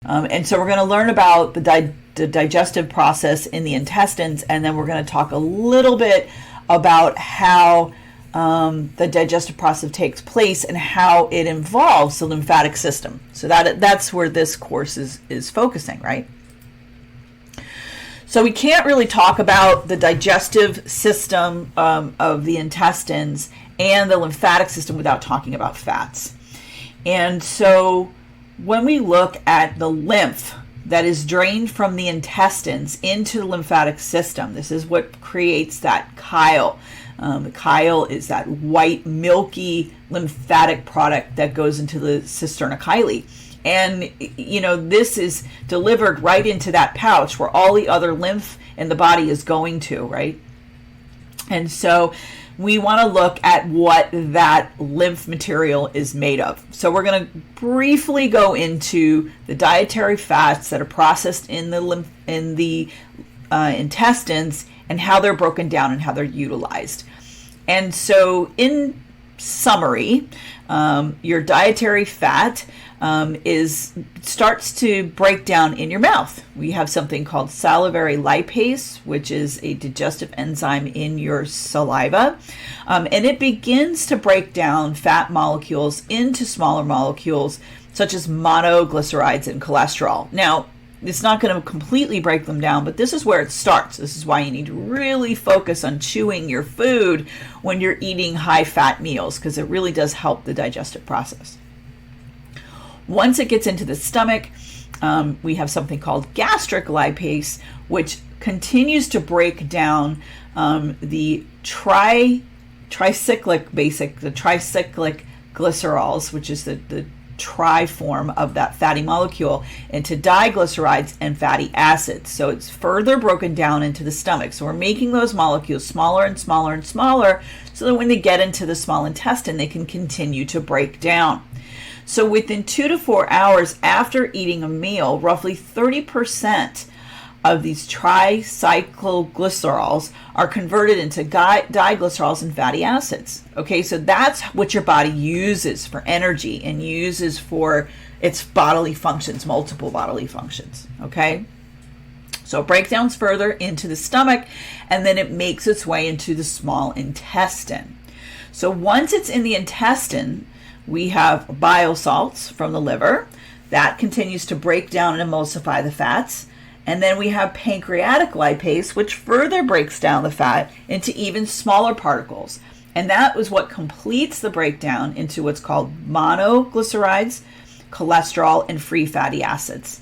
And so we're going to learn about the digestive process in the intestines, and then we're going to talk a little bit about how the digestive process takes place and how it involves the lymphatic system. So that's where this course is focusing, right? So we can't really talk about the digestive system of the intestines and the lymphatic system without talking about fats. And so when we look at the lymph that is drained from the intestines into the lymphatic system, this is what creates that chyle. The chyle is that white, milky lymphatic product that goes into the cisterna chyli. And, this is delivered right into that pouch where all the other lymph in the body is going to, right? And so we want to look at what that lymph material is made of. So we're going to briefly go into the dietary fats that are processed in the intestines and how they're broken down and how they're utilized. And so in summary, your dietary fat starts to break down in your mouth. We have something called salivary lipase, which is a digestive enzyme in your saliva, and it begins to break down fat molecules into smaller molecules such as monoglycerides and cholesterol. Now, it's not going to completely break them down, but this is where it starts. This is why you need to really focus on chewing your food when you're eating high-fat meals, because it really does help the digestive process. Once it gets into the stomach, we have something called gastric lipase, which continues to break down the tricyclic glycerols, which is the tri form of that fatty molecule, into diglycerides and fatty acids. So it's further broken down into the stomach. So we're making those molecules smaller and smaller and smaller so that when they get into the small intestine, they can continue to break down. So within 2 to 4 hours after eating a meal, roughly 30% of these tricycloglycerols are converted into diglycerols and fatty acids. Okay, so that's what your body uses for energy and uses for its bodily functions, multiple bodily functions. Okay, so it breaks down further into the stomach, and then it makes its way into the small intestine. So once it's in the intestine, we have bile salts from the liver that continues to break down and emulsify the fats. And then we have pancreatic lipase, which further breaks down the fat into even smaller particles. And that is what completes the breakdown into what's called monoglycerides, cholesterol, and free fatty acids.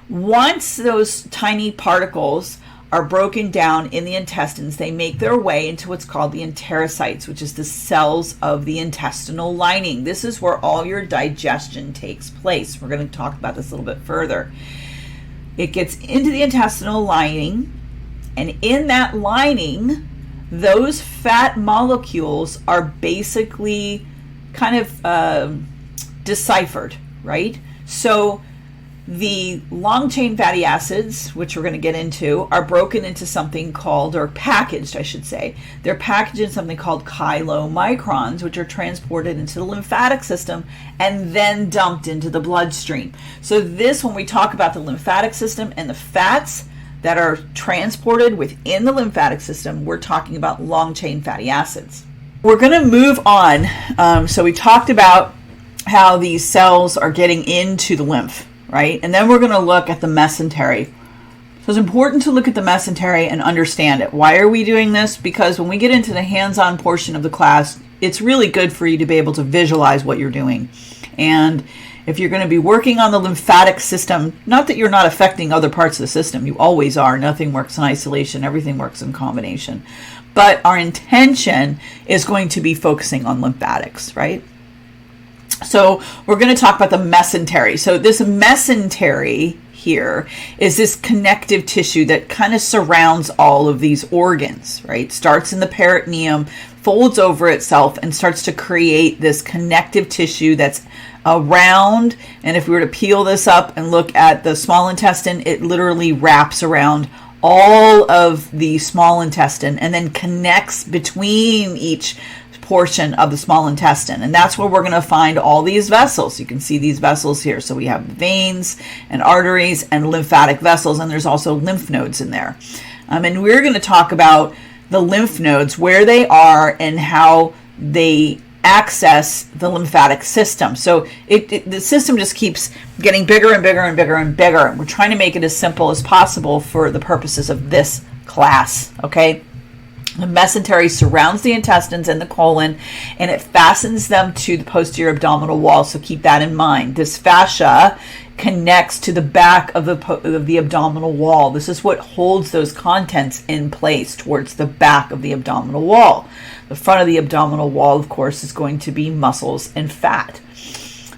Once those tiny particles are broken down in the intestines, they make their way into what's called the enterocytes, which is the cells of the intestinal lining. This is where all your digestion takes place. We're going to talk about this a little bit further. It gets into the intestinal lining, and in that lining, those fat molecules are basically kind of deciphered, right? So the long-chain fatty acids, which we're going to get into, are broken into something called, or packaged, I should say. They're packaged in something called chylomicrons, which are transported into the lymphatic system and then dumped into the bloodstream. So this, when we talk about the lymphatic system and the fats that are transported within the lymphatic system, we're talking about long-chain fatty acids. We're going to move on. So we talked about how these cells are getting into the lymph, right? And then we're going to look at the mesentery. So it's important to look at the mesentery and understand it. Why are we doing this? Because when we get into the hands-on portion of the class, it's really good for you to be able to visualize what you're doing. And if you're going to be working on the lymphatic system, not that you're not affecting other parts of the system, you always are. Nothing works in isolation. Everything works in combination. But our intention is going to be focusing on lymphatics, right? So we're going to talk about the mesentery. So this mesentery here is this connective tissue that kind of surrounds all of these organs, right? Starts in the peritoneum, folds over itself, and starts to create this connective tissue that's around. And if we were to peel this up and look at the small intestine, it literally wraps around all of the small intestine and then connects between each portion of the small intestine, and that's where we're going to find all these vessels. You can see these vessels here. So we have veins and arteries and lymphatic vessels, and there's also lymph nodes in there. And we're going to talk about the lymph nodes, where they are and how they access the lymphatic system. So the system just keeps getting bigger and bigger and bigger and bigger. We're trying to make it as simple as possible for the purposes of this class, okay? The mesentery surrounds the intestines and the colon, and it fastens them to the posterior abdominal wall. So keep that in mind. This fascia connects to the back of the abdominal wall. This is what holds those contents in place towards the back of the abdominal wall. The front of the abdominal wall, of course, is going to be muscles and fat.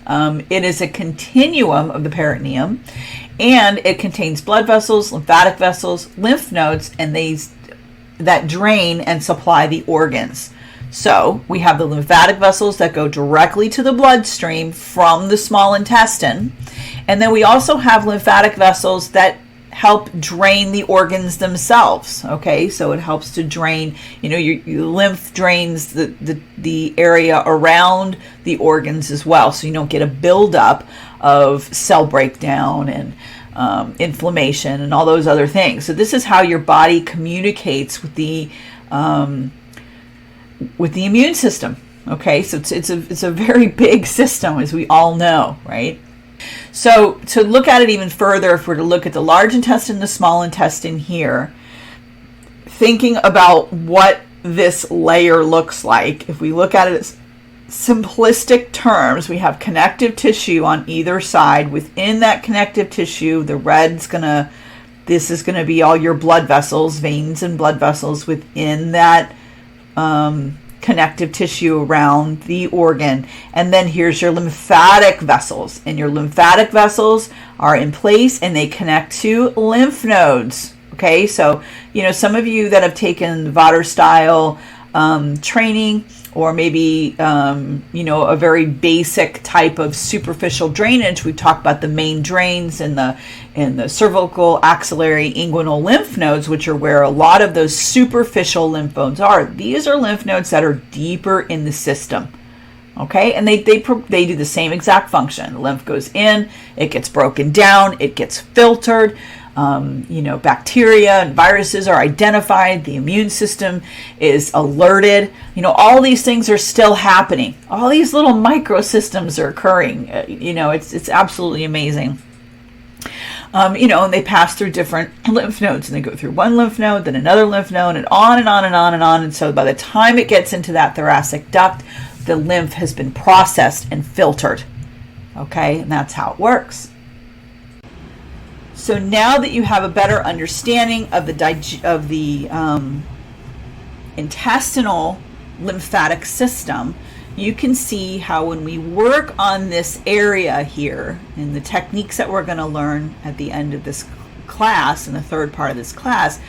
It is a continuum of the peritoneum, and it contains blood vessels, lymphatic vessels, lymph nodes, and that drain and supply the organs. So we have the lymphatic vessels that go directly to the bloodstream from the small intestine. And then we also have lymphatic vessels that help drain the organs themselves. Okay, so it helps to drain, your lymph drains the area around the organs as well. So you don't get a buildup of cell breakdown and inflammation and all those other things. So this is how your body communicates with the immune system. Okay, so it's a very big system, as we all know, right? So to look at it even further, if we're to look at the large intestine, the small intestine here, thinking about what this layer looks like, if we look at it as simplistic terms, we have connective tissue on either side. Within that connective tissue, the this is gonna be all your blood vessels, veins and blood vessels within that connective tissue around the organ. And then here's your lymphatic vessels, and your lymphatic vessels are in place and they connect to lymph nodes. Okay, so some of you that have taken Vater style training, or maybe a very basic type of superficial drainage. We talked about the main drains and the cervical, axillary, inguinal lymph nodes, which are where a lot of those superficial lymph nodes are. These are lymph nodes that are deeper in the system. Okay, and they do the same exact function. The lymph goes in, it gets broken down, it gets filtered. Bacteria and viruses are identified, the immune system is alerted. All these things are still happening. All these little microsystems are occurring. It's absolutely amazing. And they pass through different lymph nodes, and they go through one lymph node, then another lymph node, and on and on and on and on. And so by the time it gets into that thoracic duct, the lymph has been processed and filtered. Okay, and that's how it works. So now that you have a better understanding of the intestinal lymphatic system, you can see how when we work on this area here, and the techniques that we're going to learn at the end of this class, in the third part of this class,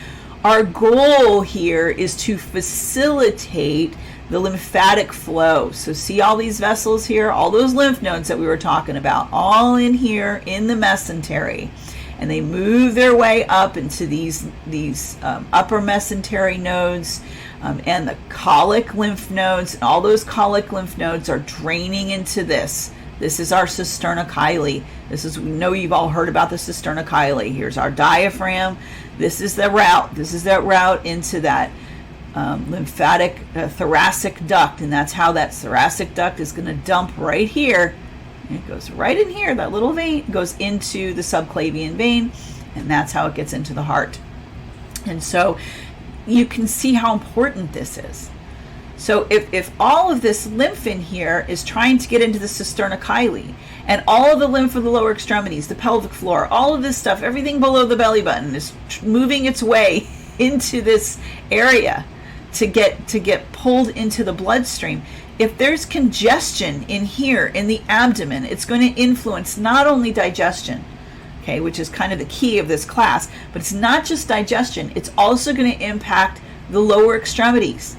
our goal here is to facilitate the lymphatic flow. So see all these vessels here, all those lymph nodes that we were talking about, all in here in the mesentery. And they move their way up into these upper mesentery nodes and the colic lymph nodes. And all those colic lymph nodes are draining into this. This is our cisterna chyli. We know you've all heard about the cisterna chyli. Here's our diaphragm. This is the route. This is that route into that lymphatic thoracic duct. And that's how that thoracic duct is going to dump right here. It goes right in here. That little vein goes into the subclavian vein, and that's how it gets into the heart. And so you can see how important this is. So if all of this lymph in here is trying to get into the cisterna chyli, and all of the lymph of the lower extremities, the pelvic floor, all of this stuff, everything below the belly button is moving its way into this area to get pulled into the bloodstream. If there's congestion in here in the abdomen, it's going to influence not only digestion, okay, which is kind of the key of this class, but it's not just digestion, it's also going to impact the lower extremities.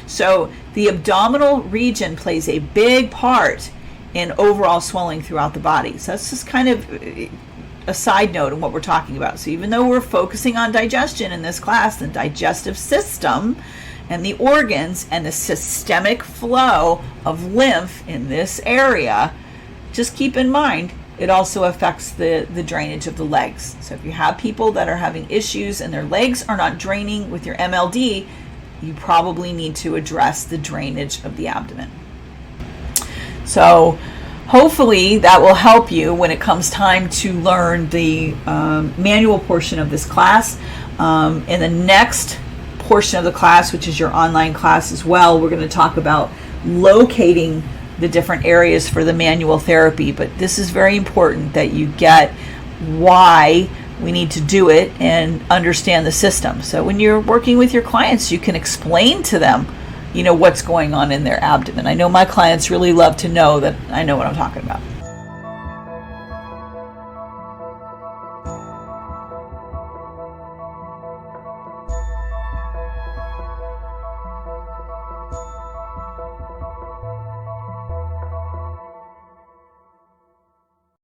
So the abdominal region plays a big part in overall swelling throughout the body. So that's just kind of a side note on what we're talking about. So even though we're focusing on digestion in this class, the digestive system and the organs and the systemic flow of lymph in this area, just keep in mind it also affects the drainage of the legs. So if you have people that are having issues and their legs are not draining with your MLD, you probably need to address the drainage of the abdomen. So hopefully that will help you when it comes time to learn the manual portion of this class. In the next portion of the class, which is your online class as well, we're going to talk about locating the different areas for the manual therapy. But this is very important that you get why we need to do it and understand the system. So when you're working with your clients, you can explain to them, what's going on in their abdomen. I know my clients really love to know that I know what I'm talking about.